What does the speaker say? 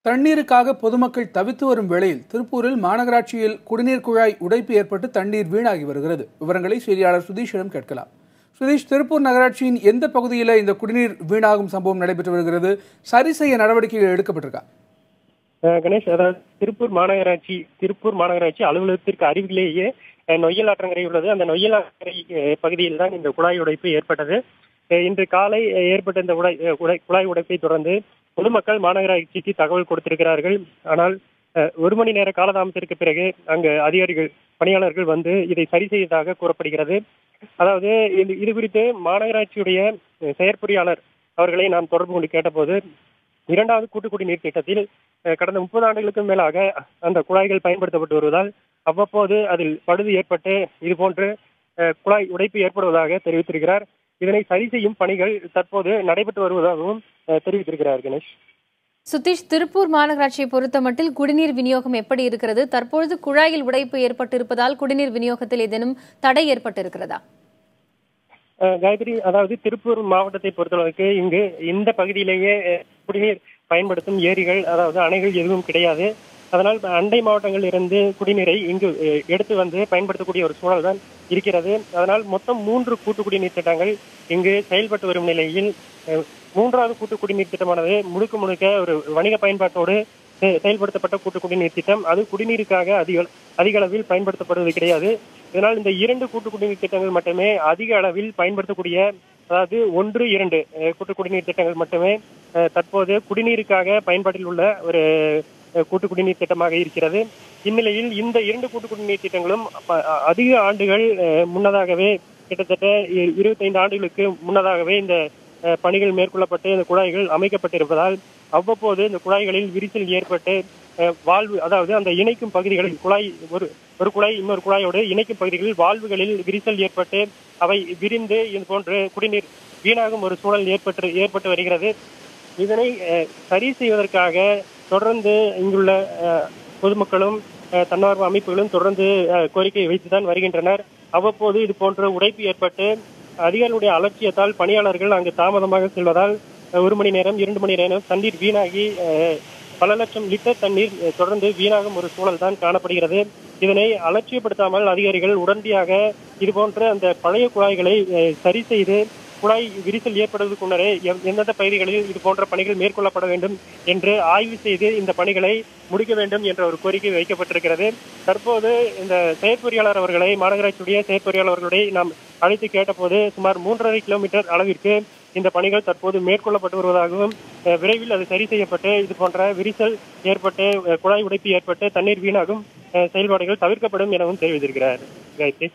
தண்ணீருக்காக பொதுமக்கள் தவித்து வரும் வேளையில் திருப்பூரில் மாநகராட்சியில் குடிநீர் குழாய் உடைப்பு ஏற்பட்டு தண்ணீர் வீணாகி வருகிறது. விவரங்களை செய்தியாளர் சுதீஷிடம் கேட்கலாம். சுதீஷ், திருப்பூர் நகராட்சியின் எந்த பகுதியில் இந்த குடிநீர் வீணாகும் சம்பவம் நடைபெற்று வருகிறது? சரி செய்ய நடவடிக்கைகள் எடுக்கப்பட்டிருக்கா? கணேஷ், அதாவது திருப்பூர் மாநகராட்சி அலுவலகத்திற்கு அருகிலேயே நொய்யல் ஆற்றங்கரை உள்ளது. அந்த நொய்யல் ஆற்றங்கரை பகுதியில் தான் இந்த குழாய் உடைப்பு ஏற்பட்டது. இன்று காலை ஏற்பட்ட இந்த குழாய் உடைப்பை தொடர்ந்து பொதுமக்கள் மாநகராட்சிக்கு தகவல் கொடுத்திருக்கிறார்கள். ஆனால் 1 மணி நேர காலதாமதத்திற்கு பிறகு அங்கு அதிகாரிகள், பணியாளர்கள் வந்து இதை சரி செய்ததாக கூறப்படுகிறது. அதாவது இது குறித்து மாநகராட்சியுடைய செயற்பொறியாளர் அவர்களை நாம் தொடர்பு கொண்டு கேட்டபோது, 2வது கூட்டுக்குடிநீர் திட்டத்தில் கடந்த 30 ஆண்டுகளுக்கும் மேலாக அந்த குழாய்கள் பயன்படுத்தப்பட்டு வருவதால் அவ்வப்போது அதில் பழுது ஏற்பட்டு இதுபோன்று குழாய் உடைப்பு ஏற்படுவதாக தெரிவித்திருக்கிறார். இதனை சரி செய்யும் பணிகள் தற்போது நடைபெற்று வருவதாகவும் தெரிவித்திருக்கிறார். கணேஷ், சுதீஷ், திருப்பூர் மாநகராட்சியை பொறுத்தமட்டில் குடிநீர் விநியோகம் எப்படி இருக்கிறது? தற்பொழுது குழாயில் உடைப்பு ஏற்பட்டிருப்பதால் குடிநீர் விநியோகத்தில் ஏதேனும் தடை ஏற்பட்டிருக்கிறதா? காயத்ரி, அதாவது திருப்பூர் மாவட்டத்தை பொறுத்தளவுக்கு இங்கு இந்த பகுதியிலேயே குடிநீர் பயன்படுத்தும் ஏரிகள், அதாவது அணைகள் எதுவும் கிடையாது. அதனால் அண்டை மாவட்டங்களில் இருந்து குடிநீரை இங்கு எடுத்து வந்து பயன்படுத்தக்கூடிய ஒரு சூழல் தான் இருக்கிறது. அதனால் மொத்தம் 3 கூட்டு குடிநீர் திட்டங்கள் இங்கு செயல்பட்டு வரும் நிலையில் 3வது கூட்டு குடிநீர் திட்டமானது முழுக்க ஒரு வணிக பயன்பாட்டோடு செயல்படுத்தப்பட்ட கூட்டு குடிநீர் திட்டம். அது குடிநீருக்காக அதிக அளவில் பயன்படுத்தப்படுவது கிடையாது. இதனால் இந்த 2 கூட்டு குடிநீர் திட்டங்கள் மட்டுமே அதிக அளவில் பயன்படுத்தக்கூடிய, அதாவது 1, 2 கூட்டு குடிநீர் திட்டங்கள் மட்டுமே தற்போது குடிநீருக்காக பயன்பாட்டில் உள்ள ஒரு கூட்டு குடிநீர் திட்டமாக இருக்கிறது. இந்நிலையில் இந்த 2 கூட்டு குடிநீர் திட்டங்களும் அதிக ஆண்டுகள் முன்னதாகவே, கிட்டத்தட்ட 25 ஆண்டுகளுக்கு முன்னதாகவே இந்த பணிகள் மேற்கொள்ளப்பட்டு இந்த குழாய்கள் அமைக்கப்பட்டிருப்பதால் அவ்வப்போது இந்த குழாய்களில் விரிசல் ஏற்பட்டு வால்வு, அதாவது அந்த இணைக்கும் பகுதிகளில் ஒரு குழாய் இன்னொரு குழாயோடு இணைக்கும் பகுதிகளில் வால்வுகளில் விரிசல் ஏற்பட்டு அவை விரிந்து இது போன்று குடிநீர் வீணாகும் ஒரு சூழல் ஏற்பட்டு வருகிறது. இதனை சரி செய்வதற்காக தொடர்ந்து இங்குள்ள பொதுமக்களும் தன்னார்வ அமைப்புகளும் தொடர்ந்து கோரிக்கை வைத்துதான் வருகின்றனர். அவ்வப்போது இது போன்ற உடைப்பு ஏற்பட்டு அதிகாரிகளுடைய அலட்சியத்தால் பணியாளர்கள் அங்கு தாமதமாக செல்வதால் 1 மணி நேரம் 2 மணி நேரம் தண்ணீர் வீணாகி பல லட்சம் லிட்டர் தண்ணீர் தொடர்ந்து வீணாகும் ஒரு சூழல் தான் காணப்படுகிறது. இதனை அலட்சியப்படுத்தாமல் அதிகாரிகள் உடனடியாக இதுபோன்ற அந்த பழைய குழாய்களை சரி செய்து குழாய் விரிசல் ஏற்படுவதற்கு முன்னரே எந்தெந்த பகுதிகளில் இது போன்ற பணிகள் மேற்கொள்ளப்பட வேண்டும் என்று ஆய்வு செய்து இந்த பணிகளை முடிக்க வேண்டும் என்ற ஒரு கோரிக்கை வைக்கப்பட்டிருக்கிறது. தற்போது இந்த செயற்பொறியாளர் அவர்களை, மாநகராட்சியுடைய செயற்பொறியாளர் அவர்களை நாம் அழைத்து கேட்டபோது சுமார் 3.5 கிலோமீட்டர் அளவிற்கு இந்த பணிகள் தற்போது மேற்கொள்ளப்பட்டு வருவதாகவும், விரைவில் அது சரி செய்யப்பட்டு இது போன்ற விரிசல் ஏற்பட்டு குழாய் உடைப்பு ஏற்பட்டு தண்ணீர் வீணாகும் செயல்பாடுகள் தவிர்க்கப்படும் எனவும் தெரிவித்திருக்கிறார். காயத்ரி.